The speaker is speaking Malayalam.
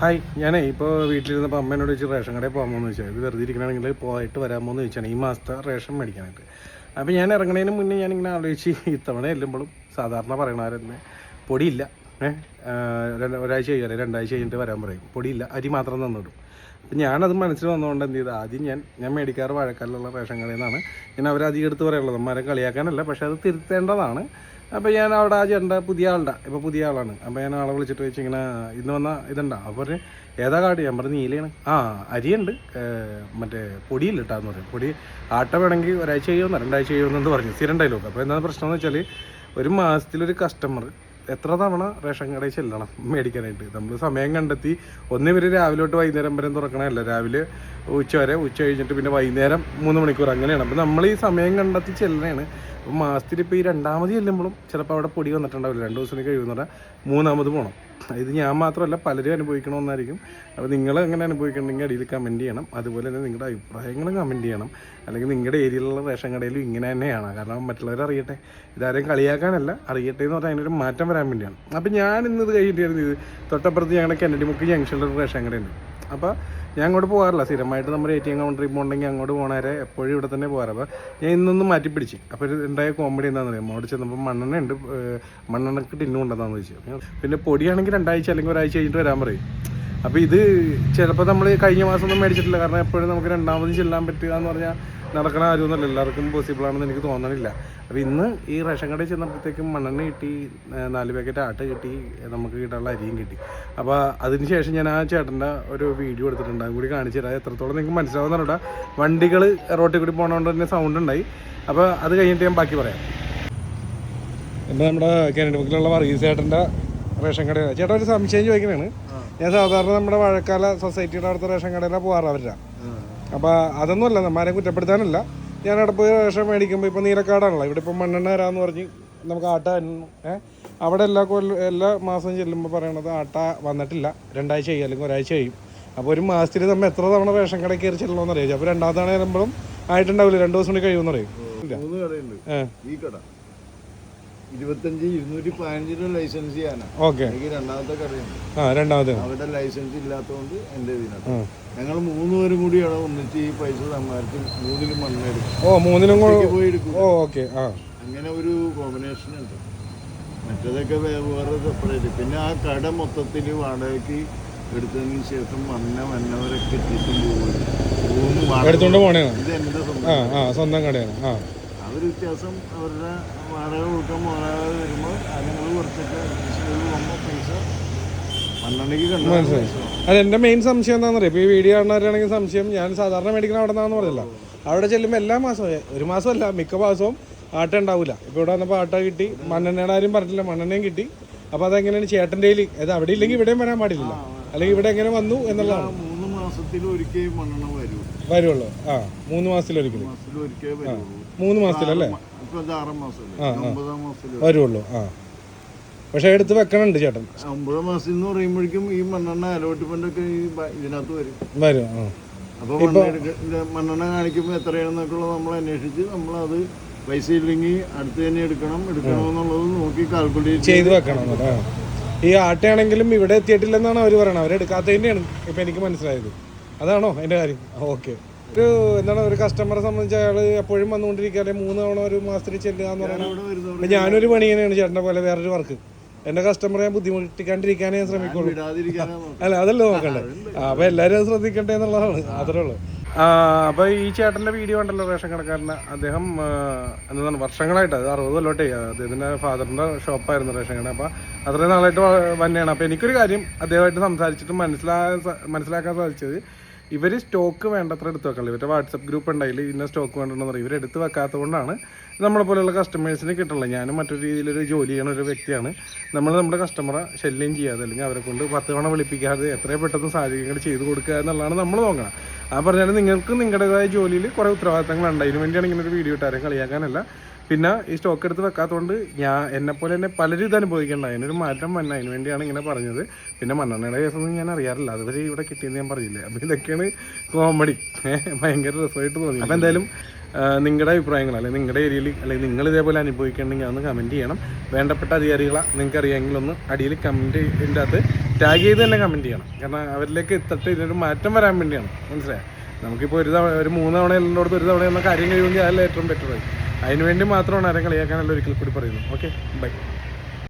ഹായ്, ഞാനേ ഇപ്പോൾ വീട്ടിലിരുന്നപ്പോൾ അമ്മേനോട് ചോദിച്ചു റേഷൻ കടയിൽ പോകാമെന്ന് ചോദിച്ചാൽ ഇത് വെറുതെ ഇരിക്കണമെങ്കിൽ പോയിട്ട് വരാമോ എന്ന് ചോദിച്ചാണ് ഈ മാസത്തെ റേഷൻ മേടിക്കാനായിട്ട്. അപ്പോൾ ഞാൻ ഇറങ്ങുന്നതിന് മുന്നേ ഞാനിങ്ങനെ ആലോചിച്ച് ഇത്തവണ ചെല്ലുമ്പോഴും സാധാരണ പറയണവരെന്നെ പൊടിയില്ല, ഒരാഴ്ച കഴിയാതെ 2 ആഴ്ച കഴിഞ്ഞിട്ട് വരാൻ പറയും, പൊടിയില്ല, അരി മാത്രം തന്നിടും. അപ്പം ഞാനത് മനസ്സിൽ വന്നുകൊണ്ട് എന്ത് ചെയ്ത് ആദ്യം ഞാൻ മേടിക്കാറ് വാഴക്കാലിലുള്ള റേഷൻ കടയിൽ നിന്നാണ്. ഞാൻ അവരധികം എടുത്ത് പറയുള്ളത്, അമ്മമാരെ കളിയാക്കാനല്ല, പക്ഷേ അത് തിരുത്തേണ്ടതാണ്. അപ്പോൾ ഞാൻ അവിടെ ആ ചേട്ടൻ്റെ പുതിയ ആളാണ്. അപ്പോൾ ഞാൻ ആളെ വിളിച്ചിട്ട് വെച്ച് ഇങ്ങനെ ഇന്ന് വന്ന ഇതുണ്ടാ, അപ്പോൾ ഏതാ കാർഡ്? ഞാൻ പറഞ്ഞ് നീലയാണ്. അരിയുണ്ട്, മറ്റേ പൊടിയില്ല കേട്ടാന്ന് പറയും. പൊടി ആട്ട വേണമെങ്കിൽ 1 ആഴ്ച ചെയ്യുമെന്നോ 2 ആഴ്ച ചെയ്യുമെന്നു പറഞ്ഞു. സ്ഥിരം ഡയലോഗ്. അപ്പോൾ എന്താണ് പ്രശ്നം എന്ന് വെച്ചാൽ ഒരു മാസത്തിലൊരു കസ്റ്റമർ എത്ര തവണ റേഷൻ കടയിൽ ചെല്ലണം മേടിക്കാനായിട്ട്? നമ്മൾ സമയം കണ്ടെത്തി ഇവർ രാവിലെ തൊട്ട് വൈകുന്നേരം വരെ തുറക്കണമല്ല, രാവിലെ ഉച്ച വരെ, ഉച്ച കഴിഞ്ഞിട്ട് പിന്നെ വൈകുന്നേരം 3 മണിക്കൂർ അങ്ങനെയാണ്. അപ്പോൾ നമ്മൾ ഈ സമയം കണ്ടെത്തി ചെല്ലണതാണ്. അപ്പോൾ മാസത്തിൽ ഇപ്പോൾ ഈ 2ാമത് ചെല്ലുമ്പോഴും ചിലപ്പോൾ അവിടെ പൊടി വന്നിട്ടുണ്ടാവില്ല, 2 ദിവസം കഴിയുമെന്ന് പറഞ്ഞാൽ 3ാമത് പോകണം. ഇത് ഞാൻ മാത്രമല്ല പലരും അനുഭവിക്കണമെന്നായിരിക്കും. അപ്പോൾ നിങ്ങൾ എങ്ങനെ അനുഭവിക്കണമെങ്കിൽ അടിയിൽ കമൻറ്റ് ചെയ്യണം. അതുപോലെ തന്നെ നിങ്ങളുടെ അഭിപ്രായങ്ങളും കമൻറ്റ് ചെയ്യണം. അല്ലെങ്കിൽ നിങ്ങളുടെ ഏരിയയിലുള്ള റേഷൻ കടയിലും ഇങ്ങനെ തന്നെയാണ്, കാരണം മറ്റുള്ളവർ അറിയട്ടെ. ഇതാരെയും കളിയാക്കാനല്ല, അറിയട്ടെ എന്ന് പറഞ്ഞാൽ അതിനൊരു മാറ്റം വരാൻ വേണ്ടിയാണ്. അപ്പോൾ ഞാൻ ഇന്നത് കഴിഞ്ഞിട്ടായിരുന്നു ഇത് തൊട്ടപ്പുറത്ത് ഞങ്ങളുടെ കെന്നഡി മുക്ക് ജംഗ്ഷനിലൊരു റേഷൻ കടയുണ്ട്. അപ്പോൾ ഞാൻ അങ്ങോട്ട് പോകാറില്ല, സ്ഥിരമായിട്ട് നമ്മൾ ATM കൗണ്ടറിൽ പോകണമെങ്കിൽ അങ്ങോട്ട് പോകണവരെ എപ്പോഴും ഇവിടെ തന്നെ പോകാറ്. അപ്പോൾ ഞാൻ ഇന്നൊന്ന് മാറ്റിപ്പിടിച്ച്. അപ്പോൾ ഉണ്ടായ കോമഡി എന്താണെന്ന് അറിയാം, അവിടെ ചെന്നപ്പോൾ മണ്ണെണ്ണ ഉണ്ട്, മണ്ണെണ്ണക്ക് ടിന്നും ഉണ്ടെന്നാന്ന് ചോദിച്ചു. പിന്നെ പൊടിയാണെങ്കിൽ 2 ആഴ്ച അല്ലെങ്കിൽ 1 ആഴ്ച കഴിഞ്ഞിട്ട് വരാൻ പറയും. അപ്പോൾ ഇത് ചിലപ്പോൾ നമ്മൾ കഴിഞ്ഞ മാസം ഒന്നും മേടിച്ചിട്ടില്ല, കാരണം എപ്പോഴും നമുക്ക് 2ാമത് ചെല്ലാൻ പറ്റുക എന്ന് പറഞ്ഞാൽ നടക്കണ ആരുമൊന്നുമല്ല, എല്ലാവർക്കും പോസിബിളാണെന്ന് എനിക്ക് തോന്നണില്ല. അപ്പോൾ ഇന്ന് ഈ റേഷൻ കടയിൽ ചെന്നപ്പോഴത്തേക്കും മണ്ണെണ്ണ കിട്ടി, 4 പാക്കറ്റ് ആട്ട കിട്ടി, നമുക്ക് കിട്ടാനുള്ള അരിയും കിട്ടി. അപ്പോൾ അതിന് ശേഷം ഞാൻ ആ ചേട്ടൻ്റെ ഒരു വീഡിയോ എടുത്തിട്ടുണ്ട്, അതും കൂടി കാണിച്ചു തരാം. എത്രത്തോളം നിങ്ങൾക്ക് മനസ്സിലാവുന്നുണ്ടോ? വണ്ടികൾ റോട്ടിൽ കൂടി പോകണതുകൊണ്ട് തന്നെ സൗണ്ട് ഉണ്ടായി. അപ്പോൾ അത് കഴിഞ്ഞിട്ട് ഞാൻ ബാക്കി പറയാം. എൻ്റെ നമ്മുടെ കെന്നഡി മുക്കിലുള്ള വർഗീസ് ചേട്ടൻ്റെ റേഷൻ കടയാണ്. ചേട്ടാ ഒരു സംശയം ചോദിക്കണതാണ്. ഞാൻ സാധാരണ നമ്മുടെ വാഴക്കാല സൊസൈറ്റിയുടെ അടുത്ത റേഷൻ കടയിലാണ് പോകാറ് അവരുടെ. അപ്പോൾ അതൊന്നുമല്ല, നമ്മാരെ കുറ്റപ്പെടുത്താനല്ല. ഞാൻ അവിടെ പോയി റേഷൻ മേടിക്കുമ്പോൾ ഇപ്പോൾ നീലക്കാടാണല്ലോ, ഇവിടെ ഇപ്പോൾ മണ്ണെണ്ണ തരാമെന്ന് പറഞ്ഞ് നമുക്ക് ആട്ട അവിടെ എല്ലാ മാസവും ചെല്ലുമ്പോൾ പറയണത് ആട്ട വന്നിട്ടില്ല, 2 ആഴ്ച കഴിയും അല്ലെങ്കിൽ 1 ആഴ്ച കഴിയും. അപ്പോൾ ഒരു മാസത്തിൽ നമ്മൾ എത്ര തവണ റേഷൻ കടയിൽ കയറി ചെല്ലണമെന്ന് അറിയാം. അപ്പോൾ 2ാമത്തെ തവണ വരുമ്പോഴും ആയിട്ടുണ്ടാവില്ല, 2 ദിവസം കൂടി കഴിയുമെന്ന് പറയും. 3 കടയുണ്ട് ഈ കട 25,215 ലൈസൻസ് ചെയ്യാനാ. ഓക്കെ, എനിക്ക് 2ാമത്തെ കടയുണ്ട്. അവിടെ ലൈസൻസ് ഇല്ലാത്തതുകൊണ്ട് എൻ്റെ ഇതിനകത്ത് ഞങ്ങൾ 3 പേരും കൂടിയാണ് ഒന്നിച്ച് ഈ പൈസ സമ്മാനിച്ച് 3ലും മണ്ണെടുക്കും. 3നും പോയി എടുക്കും. അങ്ങനെ ഒരു കോമ്പിനേഷൻ ഉണ്ട്. മറ്റേതൊക്കെ വേറെ സെപ്പറേറ്റ്. പിന്നെ ആ കട മൊത്തത്തിൽ വാടകയ്ക്ക് എടുത്തതിന് ശേഷം വന്നവരൊക്കെ എത്തിയിട്ടും പോകും. ഇത് എൻ്റെ സ്വന്തം കടയാണ്. അവർ വ്യത്യാസം അവരുടെ വാടക കൊടുക്കാൻ പോകാതെ വരുമ്പോൾ ഞങ്ങൾ കുറച്ചൊക്കെ പൈസ മണ്ണെണ്ണയ്ക്ക് കണ്ടു. അതെൻ്റെ മെയിൻ സംശയം എന്താണെന്ന് അറിയാം. ഇപ്പോൾ ഈ വീഡിയോ കാണുന്നവരാണെങ്കിൽ സംശയം, ഞാൻ സാധാരണ മേടിക്കുന്ന അവിടെ നിന്നാണെന്ന് പറഞ്ഞില്ല. അവിടെ ചെല്ലുമ്പോൾ എല്ലാ മാസവും, ഒരു മാസമല്ല മിക്ക മാസവും ആട്ട ഉണ്ടാവില്ല. ഇപ്പോൾ ഇവിടെ വന്നപ്പോൾ ആട്ട കിട്ടി, മണ്ണെണ്ണയുടെ ആരും പറഞ്ഞില്ല, മണ്ണെണ്ണയും കിട്ടി. അപ്പോൾ അതെങ്ങനെയാണ് ചേട്ടൻ്റെ കയ്യിൽ? അത് അവിടെ ഇല്ലെങ്കിൽ ഇവിടെയും വരാൻ പാടില്ല, അല്ലെങ്കിൽ ഇവിടെ എങ്ങനെ വന്നു എന്നുള്ളതാണ്. 3 മാസത്തിലൊരിക്കൽ മണ്ണെണ്ണ വരുള്ളൂ. 3 മാസത്തിലൊരിക്കൽ. 3 മാസത്തിലല്ലേ വരുള്ളൂ. പക്ഷെ എടുത്ത് വെക്കണുണ്ട് ചേട്ടൻ. 9 മാസം എന്ന് പറയുമ്പോഴേക്കും ഈ മണ്ണെണ്ണ അലോട്ട്മെന്റ് ഒക്കെ ഇതിനകത്ത് വരും. അപ്പൊ മണ്ണെണ്ണ കാണിക്കുമ്പോൾ എത്രയാണെന്നൊക്കെ നമ്മൾ അന്വേഷിച്ച് നമ്മളത് പൈസ ഇല്ലെങ്കിൽ അടുത്ത് തന്നെ എടുക്കണമെന്നുള്ളത് നോക്കി കാൽക്കുലേറ്റ് ചെയ്ത് വെക്കണം. ഈ ആട്ടയാണെങ്കിലും ഇവിടെ എത്തിയിട്ടില്ലെന്നാണ് അവർ പറയുന്നത്, അവരെടുക്കാത്തതിൻ്റെയാണ് ഇപ്പം എനിക്ക് മനസ്സിലായത്. അതാണോ അതിൻ്റെ കാര്യം? ഓക്കെ. ഒരു കസ്റ്റമറെ സംബന്ധിച്ച് അയാൾ എപ്പോഴും വന്നുകൊണ്ടിരിക്കുക, 3 തവണ ഒരു മാസത്തിൽ ചെല്ലുക എന്ന് പറയുന്നത്. ഞാനൊരു പണിയനെയാണ് ചേട്ടൻ്റെ പോലെ, വേറൊരു വർക്ക്. എൻ്റെ കസ്റ്റമറെ ഞാൻ ബുദ്ധിമുട്ടിക്കാണ്ടിരിക്കാനേ ഞാൻ ശ്രമിക്കുള്ളൂ. അല്ല, അതല്ലേ നോക്കണ്ടേ? അപ്പോൾ എല്ലാവരും അത് ശ്രദ്ധിക്കട്ടെ എന്നുള്ളതാണ്, അത്രേ ഉള്ളൂ. അപ്പോൾ ഈ ചേട്ടൻ്റെ വീഡിയോ ഉണ്ടല്ലോ, റേഷൻ കടക്കാരന്, അദ്ദേഹം എന്താണ് വർഷങ്ങളായിട്ട്, അത് 60 കൊല്ലമായിട്ടേ അദ്ദേഹത്തിൻ്റെ ഫാദറിൻ്റെ ഷോപ്പായിരുന്നു റേഷൻ കട. അപ്പോൾ അത്രയും നാളായിട്ട് തന്നെയാണ്. അപ്പോൾ എനിക്കൊരു കാര്യം അദ്ദേഹമായിട്ട് സംസാരിച്ചിട്ട് മനസ്സിലാക്കാൻ സാധിച്ചത്, ഇവർ സ്റ്റോക്ക് വേണ്ടത്ര എടുത്ത് വെക്കണില്ല. ഇവരുടെ വാട്സപ്പ് ഗ്രൂപ്പ് ഉണ്ടായില്ല, ഇന്ന സ്റ്റോക്ക് വേണ്ടെന്ന് പറയും. ഇവരെടുത്ത് വെക്കാത്തത് കൊണ്ടാണ് നമ്മളെ പോലെയുള്ള കസ്റ്റമേഴ്സിന് കിട്ടുള്ളത്. ഞാനും മറ്റൊരു രീതിയിലൊരു ജോലി ചെയ്യണ ഒരു വ്യക്തിയാണ്. നമ്മൾ നമ്മുടെ കസ്റ്റമറെ ശല്യം ചെയ്യാതെ, അല്ലെങ്കിൽ അവരെ കൊണ്ട് 10 തവണ വിളിപ്പിക്കാതെ എത്രയും പെട്ടെന്ന് സാഹചര്യങ്ങൾ ചെയ്ത് കൊടുക്കുക എന്നുള്ളതാണ് നമ്മൾ നോക്കണം. ആ പറഞ്ഞാൽ നിങ്ങൾക്ക് നിങ്ങളുടേതായ ജോലിയിൽ കുറേ ഉത്തരവാദിത്തങ്ങളുണ്ട്. അതിന് വേണ്ടിയാണ് ഇങ്ങനെ ഒരു വീഡിയോ ഇട്ടാരും കളിയാക്കാനല്ല. പിന്നെ ഈ സ്റ്റോക്ക് എടുത്ത് വെക്കാത്തതുകൊണ്ട് എന്നെപ്പോലെ തന്നെ പലരും ഇത് അനുഭവിക്കേണ്ട, അതിനൊരു മാറ്റം വന്ന അതിന് വേണ്ടിയാണ് ഇങ്ങനെ പറഞ്ഞത്. പിന്നെ മണ്ണെണ്ണയുടെ കേസൊന്നും ഞാൻ അറിയാറില്ല, അതുവരെ ഇവിടെ കിട്ടിയെന്ന് ഞാൻ പറഞ്ഞില്ലേ. അപ്പോൾ ഇതൊക്കെയാണ് കോമഡി, ഭയങ്കര രസമായിട്ട് തോന്നി. അപ്പോൾ എന്തായാലും നിങ്ങളുടെ അഭിപ്രായങ്ങൾ, അല്ലെങ്കിൽ നിങ്ങളുടെ ഏരിയയിൽ, അല്ലെങ്കിൽ നിങ്ങൾ ഇതേപോലെ അനുഭവിക്കണമെങ്കിൽ അതൊന്ന് കമൻറ്റ് ചെയ്യണം. വേണ്ടപ്പെട്ട അധികാരികളെ നിങ്ങൾക്ക് അറിയാമെങ്കിലൊന്ന് അടിയിൽ കമൻറ്റിൻ്റെ അകത്ത് ടാഗ് ചെയ്ത് തന്നെ കമൻറ്റ് ചെയ്യണം. കാരണം അവരിലേക്ക് എത്തട്ടെ, ഇതിനൊരു മാറ്റം വരാൻ വേണ്ടിയാണ്. മനസ്സിലായോ? നമുക്കിപ്പോൾ ഒരു 3 തവണ എല്ലായിടത്തും ഒരു തവണ എന്ന കാര്യം കഴിയുമെങ്കിൽ അതല്ല ഏറ്റവും ബെറ്റർ. അതിനുവേണ്ടി മാത്രമാണ് ആരും കളിയാക്കാനല്ല ഒരിക്കൽ കൂടി പറയുന്നത്. Okay, by.